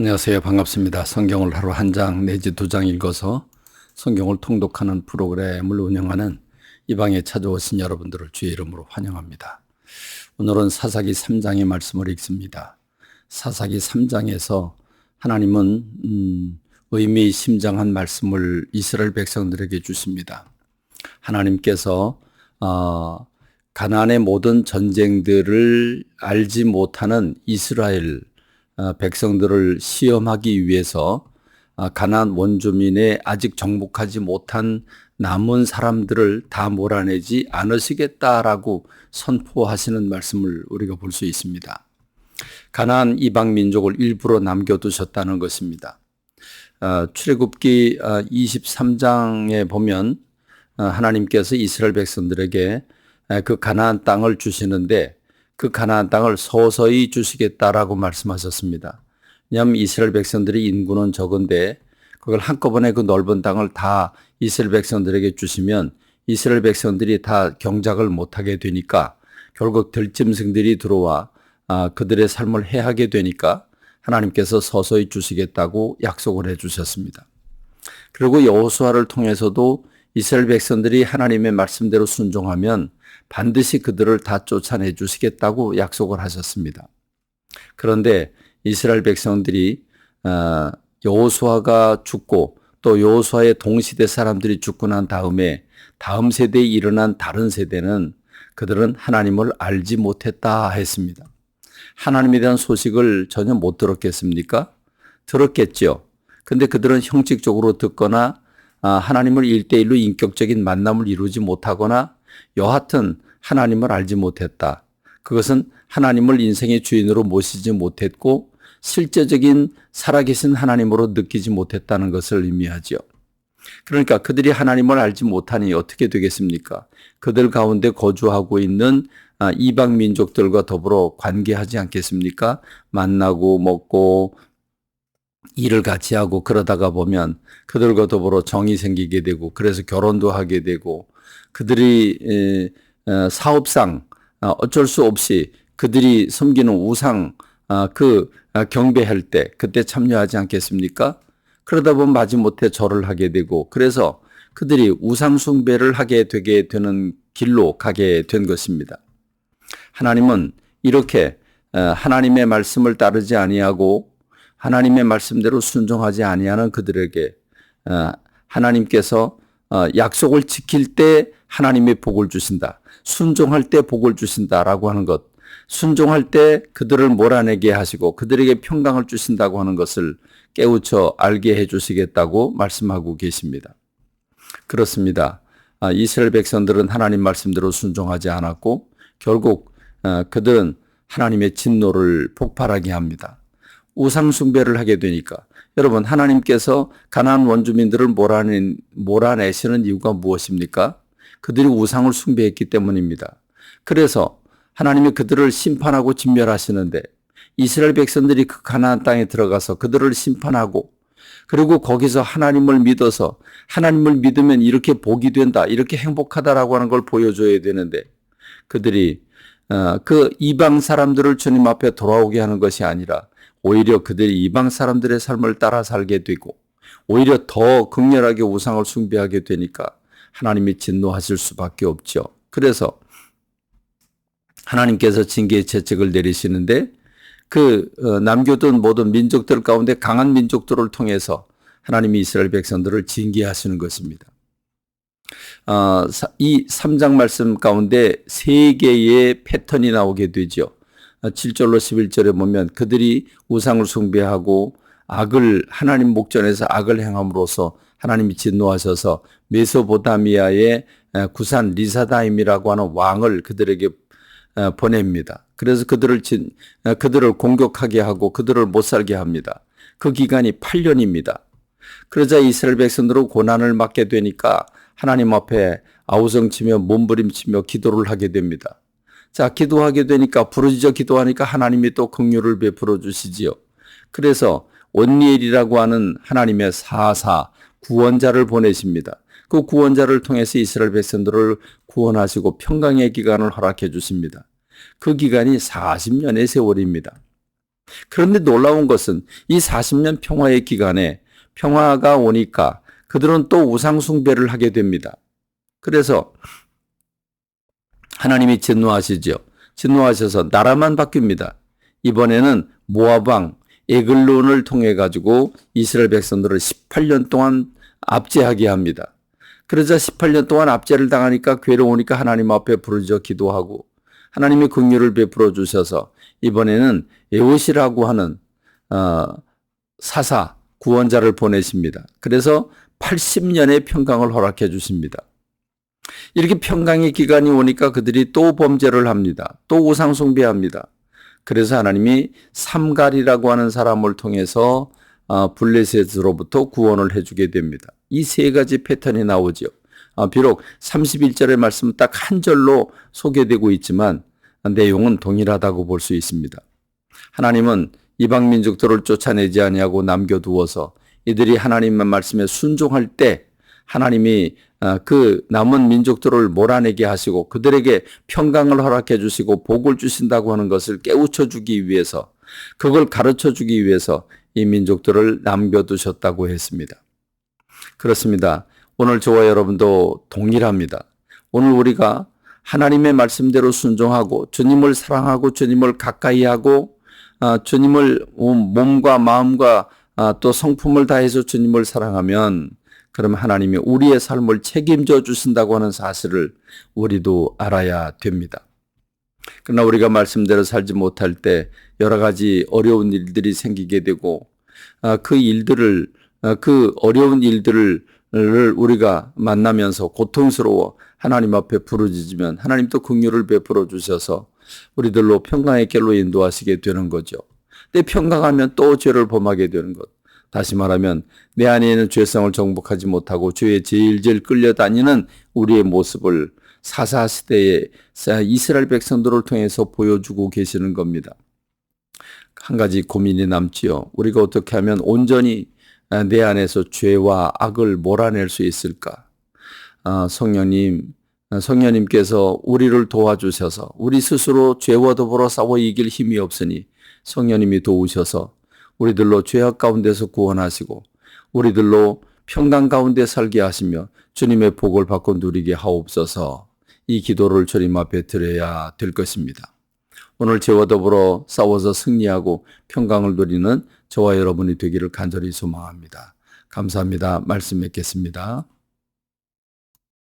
안녕하세요. 반갑습니다. 성경을 하루 한 장 내지 두 장 읽어서 성경을 통독하는 프로그램을 운영하는 이 방에 찾아오신 여러분들을 주의 이름으로 환영합니다. 오늘은 사사기 3장의 말씀을 읽습니다. 사사기 3장에서 하나님은 의미심장한 말씀을 이스라엘 백성들에게 주십니다. 하나님께서 가나안의 모든 전쟁들을 알지 못하는 이스라엘 백성들을 시험하기 위해서 가나안 원주민의 아직 정복하지 못한 남은 사람들을 다 몰아내지 않으시겠다라고 선포하시는 말씀을 우리가 볼 수 있습니다. 가나안 이방 민족을 일부러 남겨두셨다는 것입니다. 출애굽기 23장에 보면 하나님께서 이스라엘 백성들에게 그 가나안 땅을 주시는데 그 가나안 땅을 서서히 주시겠다라고 말씀하셨습니다. 왜냐하면 이스라엘 백성들의 인구는 적은데 그걸 한꺼번에 그 넓은 땅을 다 이스라엘 백성들에게 주시면 이스라엘 백성들이 다 경작을 못하게 되니까 결국 들짐승들이 들어와 그들의 삶을 해하게 되니까 하나님께서 서서히 주시겠다고 약속을 해 주셨습니다. 그리고 여호수아를 통해서도 이스라엘 백성들이 하나님의 말씀대로 순종하면 반드시 그들을 다 쫓아내 주시겠다고 약속을 하셨습니다. 그런데 이스라엘 백성들이 여호수아가 죽고 또 여호수아의 동시대 사람들이 죽고 난 다음에 다음 세대에 일어난 다른 세대는 그들은 하나님을 알지 못했다 했습니다. 하나님에 대한 소식을 전혀 못 들었겠습니까? 들었겠죠. 근데 그들은 형식적으로 듣거나 하나님을 1대1로 인격적인 만남을 이루지 못하거나 여하튼 하나님을 알지 못했다. 그것은 하나님을 인생의 주인으로 모시지 못했고 실제적인 살아계신 하나님으로 느끼지 못했다는 것을 의미하죠. 그러니까 그들이 하나님을 알지 못하니 어떻게 되겠습니까? 그들 가운데 거주하고 있는 이방 민족들과 더불어 관계하지 않겠습니까? 만나고 먹고 일을 같이 하고 그러다가 보면 그들과 더불어 정이 생기게 되고 그래서 결혼도 하게 되고 그들이 사업상 어쩔 수 없이 그들이 섬기는 우상 경배할 때 그때 참여하지 않겠습니까? 그러다 보면 마지못해 절을 하게 되고 그래서 그들이 우상 숭배를 하게 되게 되는 길로 가게 된 것입니다. 하나님은 이렇게 하나님의 말씀을 따르지 아니하고 하나님의 말씀대로 순종하지 아니하는 그들에게 하나님께서 약속을 지킬 때 하나님의 복을 주신다. 순종할 때 복을 주신다라고 하는 것. 순종할 때 그들을 몰아내게 하시고 그들에게 평강을 주신다고 하는 것을 깨우쳐 알게 해 주시겠다고 말씀하고 계십니다. 그렇습니다. 이스라엘 백성들은 하나님 말씀대로 순종하지 않았고 결국 그들은 하나님의 진노를 폭발하게 합니다. 우상 숭배를 하게 되니까 여러분 하나님께서 가나안 원주민들을 몰아내시는 이유가 무엇입니까? 그들이 우상을 숭배했기 때문입니다. 그래서 하나님이 그들을 심판하고 진멸하시는데 이스라엘 백성들이 그 가나안 땅에 들어가서 그들을 심판하고 그리고 거기서 하나님을 믿어서 하나님을 믿으면 이렇게 복이 된다, 이렇게 행복하다라고 하는 걸 보여줘야 되는데 그들이 그 이방 사람들을 주님 앞에 돌아오게 하는 것이 아니라 오히려 그들이 이방 사람들의 삶을 따라 살게 되고 오히려 더 극렬하게 우상을 숭배하게 되니까 하나님이 진노하실 수밖에 없죠. 그래서 하나님께서 징계의 채찍을 내리시는데 남겨둔 모든 민족들 가운데 강한 민족들을 통해서 하나님이 이스라엘 백성들을 징계하시는 것입니다. 이 3장 말씀 가운데 세 개의 패턴이 나오게 되죠. 7절로 11절에 보면 그들이 우상을 숭배하고 하나님 목전에서 악을 행함으로써 하나님이 진노하셔서 메소포타미아의 구산 리사다임이라고 하는 왕을 그들에게 보냅니다. 그래서 그들을 공격하게 하고 그들을 못 살게 합니다. 그 기간이 8년입니다. 그러자 이스라엘 백성들은 고난을 받게 되니까 하나님 앞에 아우성치며 몸부림치며 기도를 하게 됩니다. 자, 기도하게 되니까 부르짖어 기도하니까 하나님이 또 긍휼을 베풀어 주시지요. 그래서 온니엘이라고 하는 하나님의 구원자를 보내십니다. 그 구원자를 통해서 이스라엘 백성들을 구원하시고 평강의 기간을 허락해 주십니다. 그 기간이 40년의 세월입니다. 그런데 놀라운 것은 이 40년 평화의 기간에 평화가 오니까 그들은 또 우상숭배를 하게 됩니다. 그래서 하나님이 진노하시죠. 진노하셔서 나라만 바뀝니다. 이번에는 모압 왕 에글론을 통해 가지고 이스라엘 백성들을 18년 동안 압제하게 합니다. 그러자 18년 동안 압제를 당하니까 괴로우니까 하나님 앞에 부르짖어 기도하고 하나님의 긍휼을 베풀어 주셔서 이번에는 에봇이라고 하는 사사 구원자를 보내십니다. 그래서 80년의 평강을 허락해 주십니다. 이렇게 평강의 기간이 오니까 그들이 또 범죄를 합니다. 또 우상 숭배합니다. 그래서 하나님이 삼갈이라고 하는 사람을 통해서 블레셋으로부터 구원을 해주게 됩니다. 이 세 가지 패턴이 나오죠. 비록 31절의 말씀은 딱 한 절로 소개되고 있지만 내용은 동일하다고 볼 수 있습니다. 하나님은 이방 민족들을 쫓아내지 아니하고 남겨두어서 이들이 하나님의 말씀에 순종할 때 하나님이 그 남은 민족들을 몰아내게 하시고 그들에게 평강을 허락해 주시고 복을 주신다고 하는 것을 깨우쳐 주기 위해서, 그걸 가르쳐 주기 위해서 이 민족들을 남겨두셨다고 했습니다. 그렇습니다. 오늘 저와 여러분도 동일합니다. 오늘 우리가 하나님의 말씀대로 순종하고 주님을 사랑하고 주님을 가까이 하고 주님을 몸과 마음과 또 성품을 다해서 주님을 사랑하면 그럼 하나님이 우리의 삶을 책임져 주신다고 하는 사실을 우리도 알아야 됩니다. 그러나 우리가 말씀대로 살지 못할 때 여러 가지 어려운 일들이 생기게 되고 그 어려운 일들을 우리가 만나면서 고통스러워 하나님 앞에 부르짖으면 하나님 또 긍휼을 베풀어 주셔서 우리들로 평강의 길로 인도하시게 되는 거죠. 내 평강하면 또 죄를 범하게 되는 것. 다시 말하면 내 안에 있는 죄성을 정복하지 못하고 죄에 질질 끌려다니는 우리의 모습을 사사시대의 이스라엘 백성들을 통해서 보여주고 계시는 겁니다. 한 가지 고민이 남지요. 우리가 어떻게 하면 온전히 내 안에서 죄와 악을 몰아낼 수 있을까? 성령님께서 우리를 도와주셔서 우리 스스로 죄와 더불어 싸워 이길 힘이 없으니 성령님이 도우셔서 우리들로 죄악 가운데서 구원하시고 우리들로 평강 가운데 살게 하시며 주님의 복을 받고 누리게 하옵소서. 이 기도를 주님 앞에 드려야 될 것입니다. 오늘 죄와 더불어 싸워서 승리하고 평강을 누리는 저와 여러분이 되기를 간절히 소망합니다. 감사합니다. 말씀 맺겠습니다.